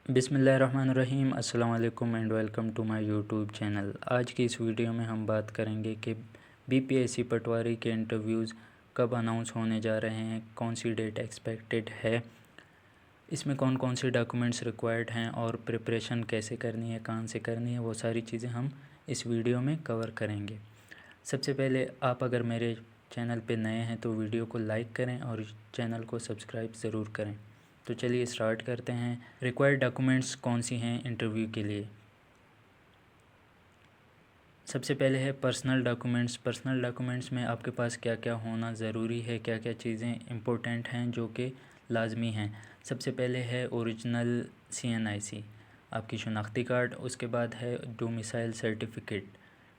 बिस्मिल्लाहिर्रहमानिर्रहीम। अस्सलाम वालेकुम and welcome to my YouTube channel. आज की इस वीडियो में हम बात करेंगे कि बीपीएससी पटवारी के इंटरव्यूज़ कब अनाउंस होने जा रहे हैं, कौन सी डेट एक्सपेक्टेड है, इसमें कौन कौन से डॉक्यूमेंट्स रिक्वायर्ड हैं और प्रिपरेशन कैसे करनी है, कहाँ से करनी है, वो सारी चीज़ें हम इस वीडियो में कवर करेंगे। सबसे पहले आप अगर मेरे चैनल पे नए हैं तो वीडियो को लाइक करें और चैनल को सब्सक्राइब ज़रूर करें। तो चलिए स्टार्ट करते हैं। रिक्वायर्ड डॉक्यूमेंट्स कौन सी हैं इंटरव्यू के लिए। सबसे पहले है पर्सनल डॉक्यूमेंट्स। पर्सनल डॉक्यूमेंट्स में आपके पास क्या क्या होना ज़रूरी है, क्या क्या चीज़ें इम्पोर्टेंट हैं जो कि लाजमी हैं। सबसे पहले है ओरिजिनल CNIC, आपकी शनाख्ती कार्ड। उसके बाद है डोमिसाइल सर्टिफिकेट।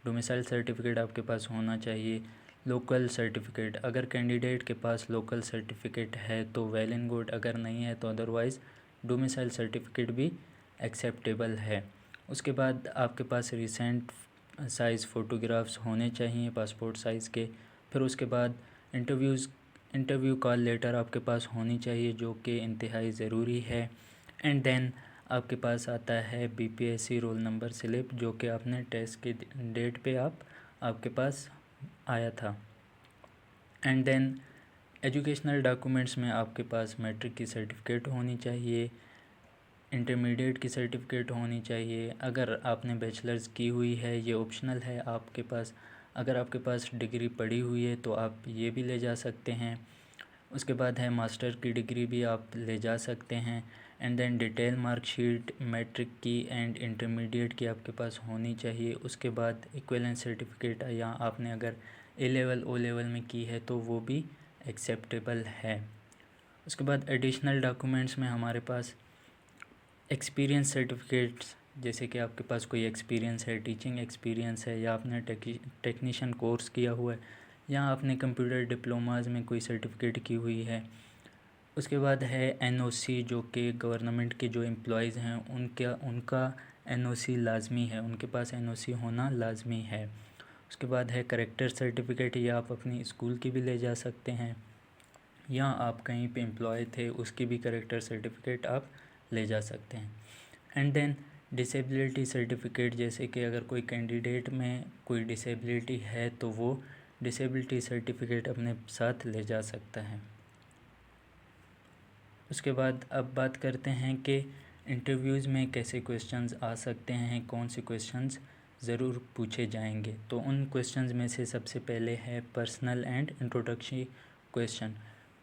डोमिसाइल सर्टिफिकेट आपके पास होना चाहिए। लोकल सर्टिफिकेट, अगर कैंडिडेट के पास लोकल सर्टिफिकेट है तो वेल एंड गुड, अगर नहीं है तो अदरवाइज़ डोमिसाइल सर्टिफिकेट भी एक्सेप्टेबल है। उसके बाद आपके पास रिसेंट साइज़ फ़ोटोग्राफ्स होने चाहिए, पासपोर्ट साइज़ के। फिर उसके बाद इंटरव्यू कॉल लेटर आपके पास होनी चाहिए जो कि इंतहाई ज़रूरी है। एंड देन आपके पास आता है बीपीएससी रोल नंबर स्लिप जो कि आपने टेस्ट के डेट पे आपके पास आया था। एंड देन एजुकेशनल डॉक्यूमेंट्स में आपके पास मैट्रिक की सर्टिफिकेट होनी चाहिए, इंटरमीडिएट की सर्टिफिकेट होनी चाहिए। अगर आपने बैचलर्स की हुई है, ये ऑप्शनल है आपके पास। अगर आपके पास डिग्री पड़ी हुई है तो आप ये भी ले जा सकते हैं। उसके बाद है मास्टर की डिग्री भी आप ले जा सकते हैं। And then detail marksheet matric की एंड इंटरमीडिएट की आपके पास होनी चाहिए। उसके बाद इक्विवेलेंस सर्टिफिकेट या आपने अगर A लेवल O लेवल में की है तो वो भी एक्सेप्टेबल है। उसके बाद एडिशनल डॉक्यूमेंट्स में हमारे पास एक्सपीरियंस सर्टिफिकेट्स, जैसे कि आपके पास कोई एक्सपीरियंस है, टीचिंग एक्सपीरियंस है, या आपने टेक्नीशियन कोर्स किया हुआ है, या आपने कंप्यूटर डिप्लोमाज में कोई सर्टिफिकेट की हुई है। उसके बाद है NOC, जो कि गवर्नमेंट के जो एम्प्लॉयज़ हैं उनका NOC लाजमी है, उनके पास NOC होना लाजमी है। उसके बाद है करेक्टर सर्टिफिकेट, या आप अपनी स्कूल की भी ले जा सकते हैं, या आप कहीं पे एम्प्लॉय थे उसकी भी करेक्टर सर्टिफिकेट आप ले जा सकते हैं। एंड देन डिसेबिलिटी सर्टिफिकेट, जैसे कि अगर कोई कैंडिडेट में कोई डिसेबिलिटी है तो वो डिसेबिलिटी सर्टिफिकेट अपने साथ ले जा सकता है। उसके बाद अब बात करते हैं कि इंटरव्यूज़ में कैसे क्वेश्चंस आ सकते हैं, कौन से क्वेश्चंस ज़रूर पूछे जाएंगे। तो उन क्वेश्चंस में से सबसे पहले है पर्सनल एंड इंट्रोडक्टरी क्वेश्चन।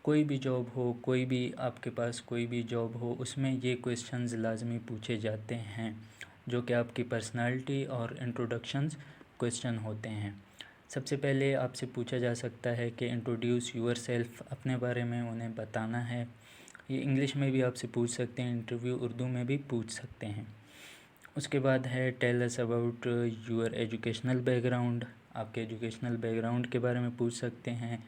कोई भी जॉब हो, कोई भी आपके पास कोई भी जॉब हो, उसमें ये क्वेश्चंस लाजमी पूछे जाते हैं जो कि आपकी पर्सनालिटी और इंट्रोडक्शंस क्वेश्चन होते हैं। सबसे पहले आपसे पूछा जा सकता है कि इंट्रोड्यूस यूर सेल्फ, अपने बारे में उन्हें बताना है। ये इंग्लिश में भी आपसे पूछ सकते हैं, इंटरव्यू उर्दू में भी पूछ सकते हैं। उसके बाद है tell us about your educational background, आपके एजुकेशनल बैकग्राउंड के बारे में पूछ सकते हैं।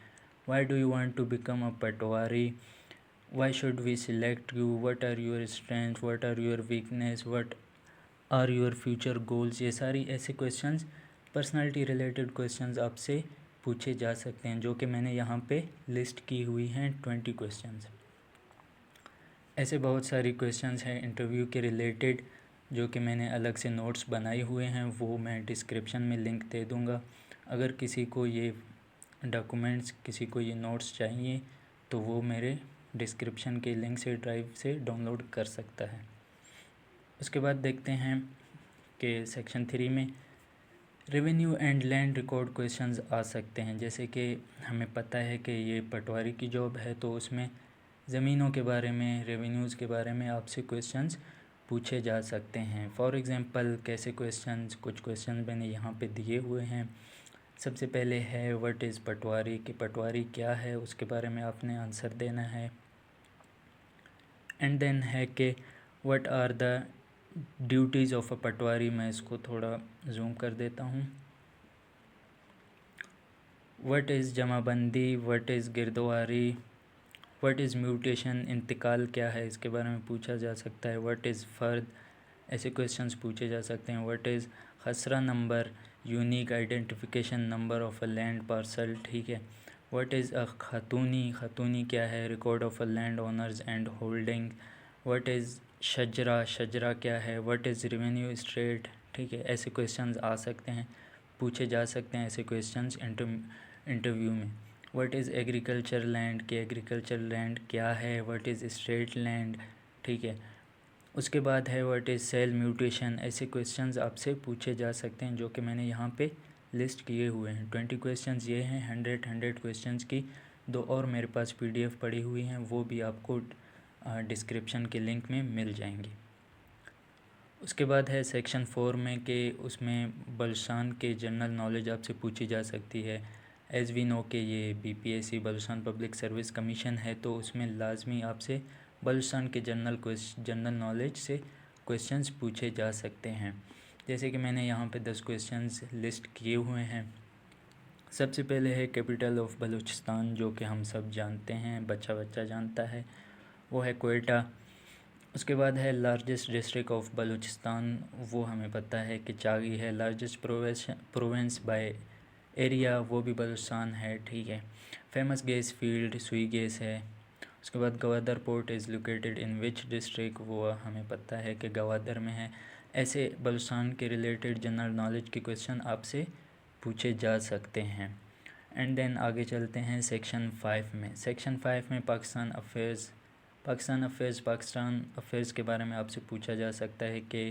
Why do you want to become a patwari, why should we select you, what are your strength, what are your weakness, what are your future goals. ये सारी ऐसे क्वेश्चंस, पर्सनालिटी रिलेटेड क्वेश्चंस आपसे पूछे जा सकते हैं जो कि मैंने यहाँ पे लिस्ट की हुई हैं 20 क्वेश्चंस। ऐसे बहुत सारी क्वेश्चंस हैं इंटरव्यू के रिलेटेड जो कि मैंने अलग से नोट्स बनाए हुए हैं, वो मैं डिस्क्रिप्शन में लिंक दे दूँगा। अगर किसी को ये डॉक्यूमेंट्स, किसी को ये नोट्स चाहिए तो वो मेरे डिस्क्रिप्शन के लिंक से ड्राइव से डाउनलोड कर सकता है। उसके बाद देखते हैं कि सेक्शन 3 में revenue and land record questions आ सकते हैं। जैसे कि हमें पता है कि ये पटवारी की जॉब है तो उसमें ज़मीनों के बारे में, रेवेन्यूज़ के बारे में आपसे क्वेश्चंस पूछे जा सकते हैं। फॉर एग्ज़ाम्पल कैसे क्वेश्चंस, कुछ क्वेश्चंस मैंने यहाँ पे दिए हुए हैं। सबसे पहले है व्हाट इज़ पटवारी, कि पटवारी क्या है उसके बारे में आपने आंसर देना है। एंड देन है कि what are the duties of a patwari, मैं इसको थोड़ा जूम कर देता हूँ। What is jamabandi, what is girdawari, what is mutation, इंतकाल क्या है इसके बारे में पूछा जा सकता है। व्हाट इज़ फ़र्द, ऐसे क्वेश्चंस पूछे जा सकते हैं। What is khasra number, unique identification number of a land parcel, ठीक है। व्हाट इज़ अ खतूनी, खतूनी क्या है, record of a land owners and holding. What is shajra, शजरा क्या है, व्हाट इज़ रेवेन्यू स्टेट, ठीक है। ऐसे क्वेश्चंस आ सकते हैं, पूछे जा सकते हैं ऐसे क्वेश्चंस इंटरव्यू में। व्हाट इज़ एग्रीकल्चर लैंड, कि एग्रीकल्चर लैंड क्या है, व्हाट इज़ स्टेट लैंड, ठीक है। उसके बाद है व्हाट इज़ सेल म्यूटेशन। ऐसे क्वेश्चंस आपसे पूछे जा सकते हैं जो कि मैंने यहाँ पे लिस्ट किए हुए हैं। 20 क्वेश्चंस ये हैं, 100 क्वेश्चंस की। दो और मेरे पास PDF पड़ी हुई हैं, वो भी आपको डिस्क्रिप्शन के लिंक में मिल जाएंगी। उसके बाद है सेक्शन 4 में कि उसमें बलुचिस्तान के जनरल नॉलेज आपसे पूछी जा सकती है। एज़ वी नो कि ये BPSC Balochistan public service commission है, तो उसमें लाजमी आपसे बलुचिस्तान के जनरल नॉलेज से क्वेश्चंस पूछे जा सकते हैं। जैसे कि मैंने यहाँ पे 10 क्वेश्चंस लिस्ट किए हुए हैं। सबसे पहले है कैपिटल ऑफ बलूचिस्तान, जो कि हम सब जानते हैं, बच्चा बच्चा जानता है, वो है क्वेटा। उसके बाद है लार्जेस्ट डिस्ट्रिक्ट ऑफ बलूचिस्तान, वो हमें पता है कि चागी है। लार्जेस्ट प्रोविंस बाय एरिया, वो भी बलूचिस्तान है, ठीक है। फेमस गैस फील्ड सुई गैस है। उसके बाद Gwadar port is located in which district, वो हमें पता है कि गवादर में है। ऐसे बलूचिस्तान के रिलेटेड जनरल नॉलेज के क्वेश्चन आपसे पूछे जा सकते हैं। एंड देन आगे चलते हैं सेक्शन 5 में। सेक्शन 5 में पाकिस्तान अफेयर्स के बारे में आपसे पूछा जा सकता है कि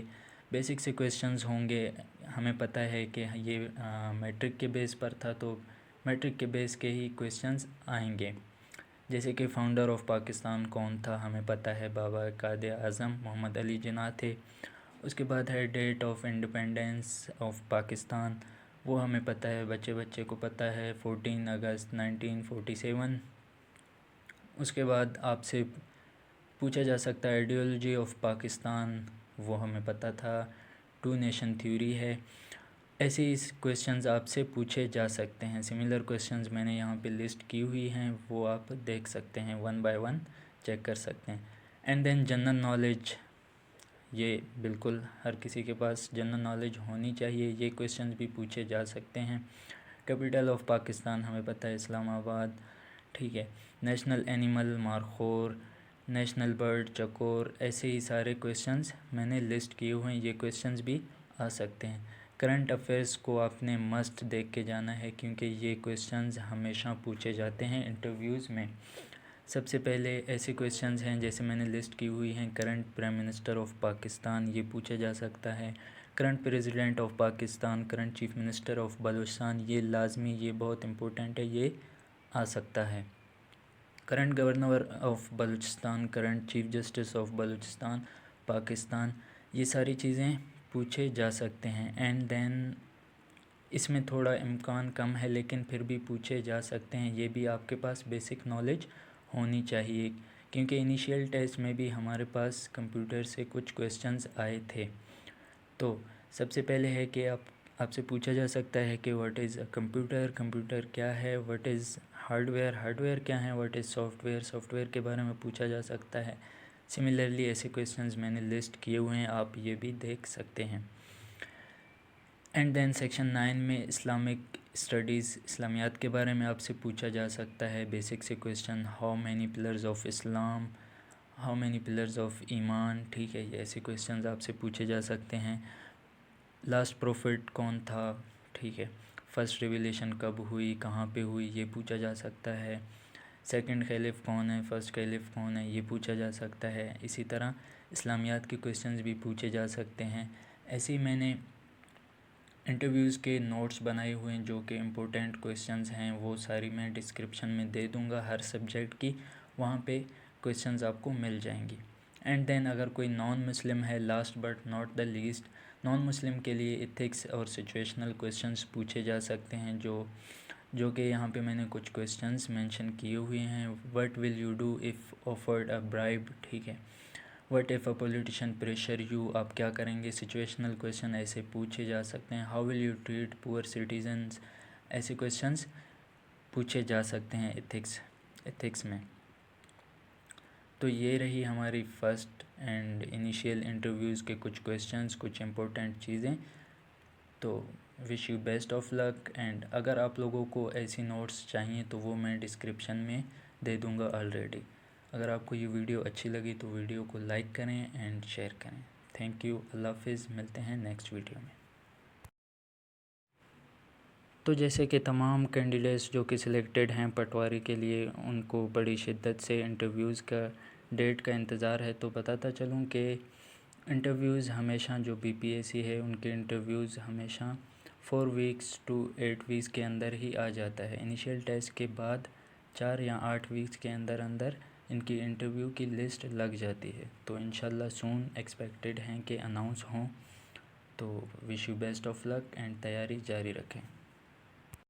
बेसिक से क्वेश्चंस होंगे। हमें पता है कि ये मैट्रिक के बेस पर था, तो मैट्रिक के बेस के ही क्वेश्चंस आएंगे। जैसे कि फाउंडर ऑफ पाकिस्तान कौन था, हमें पता है बाबा कायदे आज़म मोहम्मद अली जिन्ना थे। उसके बाद है date of independence of Pakistan, वो हमें पता है, बच्चे बच्चे को पता है, 14 अगस्त 1947। उसके बाद आपसे पूछा जा सकता है आइडियोलॉजी ऑफ पाकिस्तान, वो हमें पता था, 2 नेशन थ्योरी है। ऐसे ही क्वेश्चंस आपसे पूछे जा सकते हैं। सिमिलर क्वेश्चंस मैंने यहाँ पे लिस्ट की हुई हैं, वो आप देख सकते हैं, 1 बाय 1 चेक कर सकते हैं। एंड देन जनरल नॉलेज, ये बिल्कुल हर किसी के पास जनरल नॉलेज होनी चाहिए, ये क्वेश्चंस भी पूछे जा सकते हैं। कैपिटल ऑफ पाकिस्तान हमें पता है इस्लामाबाद, ठीक है। National animal markhor, national bird चकोर, ऐसे ही सारे क्वेश्चंस मैंने लिस्ट किए हुए हैं, ये क्वेश्चंस भी आ सकते हैं। करंट अफेयर्स को आपने मस्ट देख के जाना है, क्योंकि ये क्वेश्चंस हमेशा पूछे जाते हैं इंटरव्यूज़ में। सबसे पहले ऐसे क्वेश्चंस हैं जैसे मैंने लिस्ट की हुई हैं, current prime minister of Pakistan, ये पूछा जा सकता है। Current president of Pakistan, current chief minister of Balochistan, ये लाजमी, ये बहुत इंपॉर्टेंट है, ये आ सकता है। Current governor of Balochistan, current chief justice of Balochistan Pakistan, ये सारी चीज़ें पूछे जा सकते हैं। एंड देन इसमें थोड़ा इम्कान कम है, लेकिन फिर भी पूछे जा सकते हैं। ये भी आपके पास बेसिक नॉलेज होनी चाहिए, क्योंकि इनिशियल टेस्ट में भी हमारे पास कंप्यूटर से कुछ क्वेश्चंस आए थे। तो सबसे पहले है कि आपसे पूछा जा सकता है कि what is a computer, computer क्या है, व्हाट इज़ हार्डवेयर, हार्डवेयर क्या है, व्हाट इज़ सॉफ्टवेयर, सॉफ्टवेयर के बारे में पूछा जा सकता है। सिमिलरली ऐसे क्वेश्चंस मैंने लिस्ट किए हुए हैं, आप ये भी देख सकते हैं। एंड देन सेक्शन 9 में इस्लामिक स्टडीज़, इस्लामियात के बारे में आपसे पूछा जा सकता है बेसिक से question. How many pillars of Islam, how many pillars of iman, ठीक है, ये ऐसे क्वेश्चंस आपसे पूछे जा सकते हैं। लास्ट प्रॉफिट कौन था, ठीक है। फर्स्ट रिविलेशन कब हुई, कहाँ पे हुई, ये पूछा जा सकता है। सेकंड खलीफ कौन है, फर्स्ट खलीफ कौन है, ये पूछा जा सकता है। इसी तरह इस्लामियात के क्वेश्चंस भी पूछे जा सकते हैं। ऐसे ही मैंने इंटरव्यूज़ के नोट्स बनाए हुए हैं जो कि इम्पोर्टेंट क्वेश्चंस हैं, वो सारी मैं डिस्क्रिप्शन में दे दूंगा हर सब्जेक्ट की, वहाँ पे क्वेश्चंस आपको मिल जाएंगी। एंड देन अगर कोई नॉन मुस्लिम है, last but not the least, non Muslim के लिए एथिक्स और सिचुएशनल क्वेश्चंस पूछे जा सकते हैं, जो कि यहाँ पे मैंने कुछ क्वेश्चंस मेंशन किए हुए हैं। What will you do if offered a bribe, ठीक है। What if a politician pressure you, आप क्या करेंगे। सिचुएशनल क्वेश्चन ऐसे पूछे जा सकते हैं। How will you treat poor citizens, ऐसे क्वेश्चंस पूछे जा सकते हैं एथिक्स में। तो ये रही हमारी फ़र्स्ट एंड इनिशियल इंटरव्यूज़ के कुछ क्वेश्चंस, कुछ इंपॉर्टेंट चीज़ें। तो wish you best of luck. And अगर आप लोगों को ऐसी नोट्स चाहिए तो वो मैं डिस्क्रिप्शन में दे दूँगा ऑलरेडी। अगर आपको ये वीडियो अच्छी लगी तो वीडियो को लाइक करें एंड शेयर करें। थैंक यू, अल्लाह हाफिज़, मिलते हैं नेक्स्ट वीडियो में। तो जैसे कि तमाम कैंडिडेट्स जो कि सिलेक्टेड हैं पटवारी के लिए, उनको बड़ी शिद्दत से इंटरव्यूज़ का डेट का इंतज़ार है, तो बताता चलूँ कि इंटरव्यूज़ हमेशा जो बीपीएससी है उनके इंटरव्यूज़ हमेशा 4 वीक्स टू 8 वीक्स के अंदर ही आ जाता है। इनिशियल टेस्ट के बाद 4 या 8 वीक्स के अंदर अंदर इनकी इंटरव्यू की लिस्ट लग जाती है। तो इंशाल्लाह सून एक्सपेक्टेड हैं कि अनाउंस हों। तो wish you best of luck and तैयारी जारी रखें।